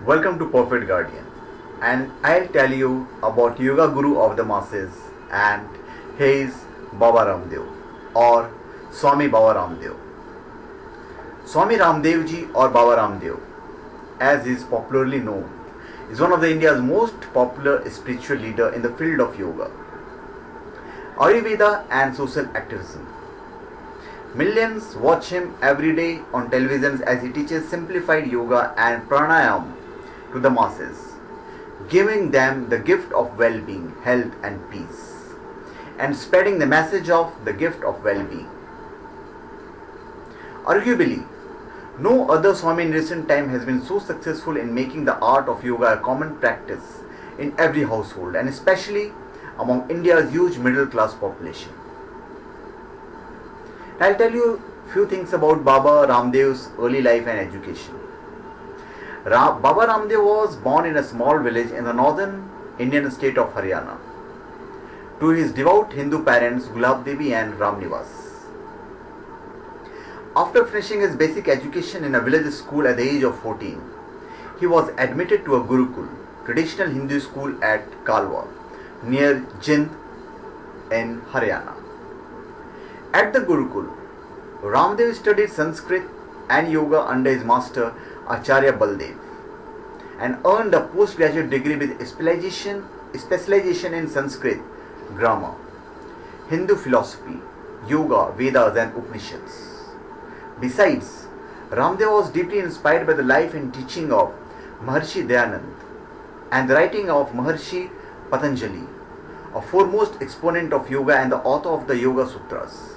Welcome to Perfect Guardian, and I'll tell you about Yoga Guru of the masses, and he is Baba Ramdev or Swami Baba Ramdev. Swami Ramdev ji or Baba Ramdev, as he is popularly known, is one of the India's most popular spiritual leader in the field of yoga, Ayurveda and social activism. Millions watch him every day on televisions as he teaches simplified yoga and pranayam to the masses, giving them the gift of well-being, health and peace, and spreading the message of the gift of well-being. Arguably, no other Swami in recent time has been so successful in making the art of yoga a common practice in every household, and especially among India's huge middle class population. I'll tell you few things about Baba Ramdev's early life and education. Baba Ramdev was born in a small village in the northern Indian state of Haryana to his devout Hindu parents Gulab Devi and Ram Nivas. After finishing his basic education in a village school at the age of 14, he was admitted to a Gurukul, traditional Hindu school at Kalwa, near Jind in Haryana. At the Gurukul, Ramdev studied Sanskrit and yoga under his master Acharya Baldev and earned a postgraduate degree with specialization in Sanskrit, grammar, Hindu philosophy, yoga, Vedas and Upanishads. Besides, Ramdev was deeply inspired by the life and teaching of Maharshi Dayanand and the writing of Maharshi Patanjali, a foremost exponent of yoga and the author of the Yoga Sutras.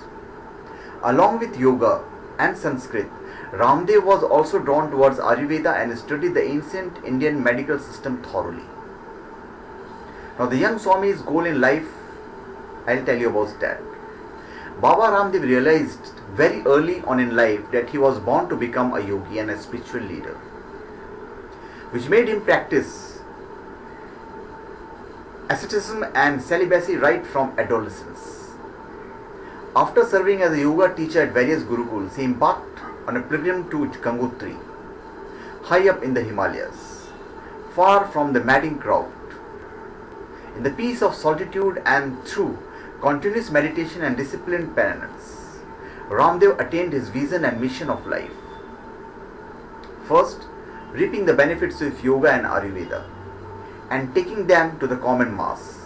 Along with yoga and Sanskrit, Ramdev was also drawn towards Ayurveda and studied the ancient Indian medical system thoroughly. Now the young Swami's goal in life, I'll tell you about that. Baba Ramdev realized very early on in life that he was born to become a yogi and a spiritual leader, which made him practice asceticism and celibacy right from adolescence. After serving as a yoga teacher at various gurukuls, he embarked on a pilgrimage to Gangotri, high up in the Himalayas, far from the madding crowd. In the peace of solitude and through continuous meditation and disciplined penance, Ramdev attained his vision and mission of life. First, reaping the benefits of yoga and Ayurveda and taking them to the common mass.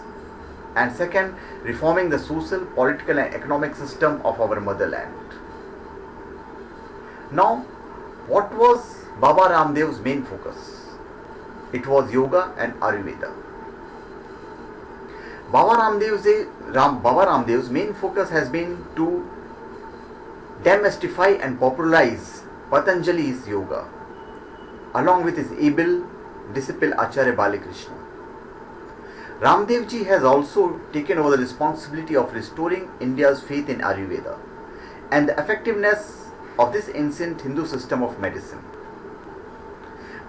And second, reforming the social, political and economic system of our motherland. Now, what was Baba Ramdev's main focus? It was yoga and Ayurveda. Baba Ramdev's main focus has been to demystify and popularize Patanjali's yoga, along with his able disciple Acharya Balakrishna. Ramdev ji has also taken over the responsibility of restoring India's faith in Ayurveda and the effectiveness of this ancient Hindu system of medicine.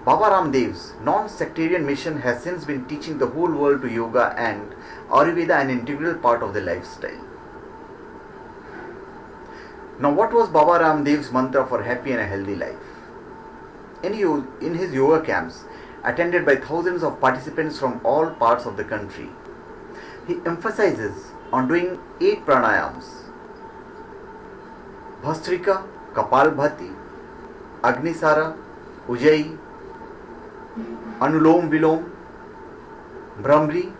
Baba Ramdev's non-sectarian mission has since been teaching the whole world to yoga and Ayurveda, an integral part of their lifestyle. Now, what was Baba Ramdev's mantra for happy and a healthy life? In his yoga camps, attended by thousands of participants from all parts of the country, he emphasizes on doing 8 pranayams: Bhastrika, Kapalbhati, Agnisara, Ujjayi, Anulom Vilom, Brahmri,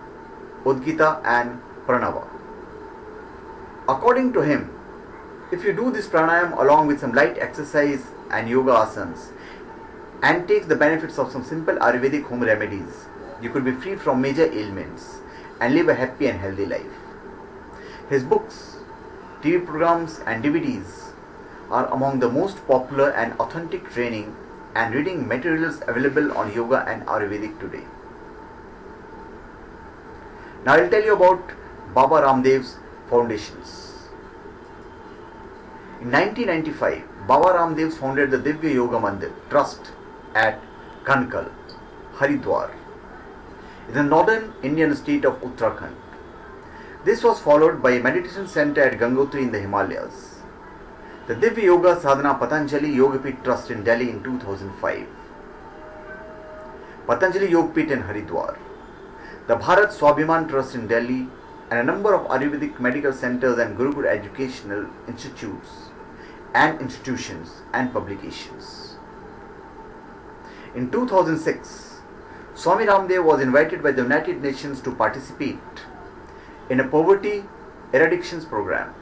Udgita and Pranava. According to him, if you do this pranayam along with some light exercise and yoga asanas and takes the benefits of some simple Ayurvedic home remedies, you could be free from major ailments and live a happy and healthy life. His books, TV programs and DVDs are among the most popular and authentic training and reading materials available on yoga and Ayurvedic today. Now I will tell you about Baba Ramdev's foundations. In 1995, Baba Ramdev founded the Divya Yoga Mandir Trust at Kankal, Haridwar, in the northern Indian state of Uttarakhand. This was followed by a meditation center at Gangotri in the Himalayas. The Divya Yoga Sadhana Patanjali Yogapith Trust in Delhi in 2005. Patanjali Yogpit in Haridwar, the Bharat Swabhiman Trust in Delhi, and a number of Ayurvedic medical centers and Gurukul educational institutes and institutions and publications. In 2006, Swami Ramdev was invited by the United Nations to participate in a poverty eradication program.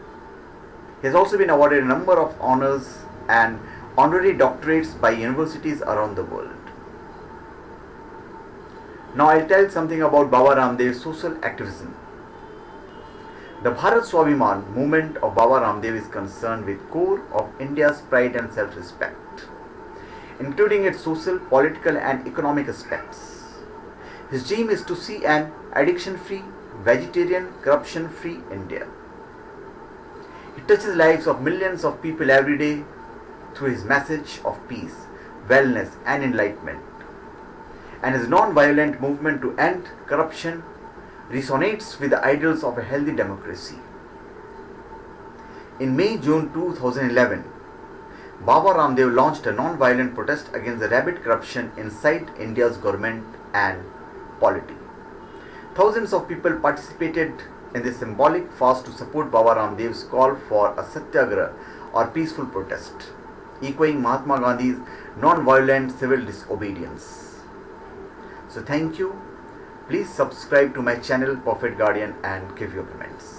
He has also been awarded a number of honors and honorary doctorates by universities around the world. Now I'll tell something about Baba Ramdev's social activism. The Bharat Swabhiman movement of Baba Ramdev is concerned with core of India's pride and self-respect, including its social, political and economic aspects. His dream is to see an addiction-free, vegetarian, corruption-free India. He touches lives of millions of people every day through his message of peace, wellness and enlightenment. And his non-violent movement to end corruption resonates with the ideals of a healthy democracy. In May-June 2011, Baba Ramdev launched a non-violent protest against the rabid corruption inside India's government and polity. Thousands of people participated in this symbolic fast to support Baba Ramdev's call for a satyagraha or peaceful protest, echoing Mahatma Gandhi's non-violent civil disobedience. So thank you. Please subscribe to my channel Prophet Guardian and give your comments.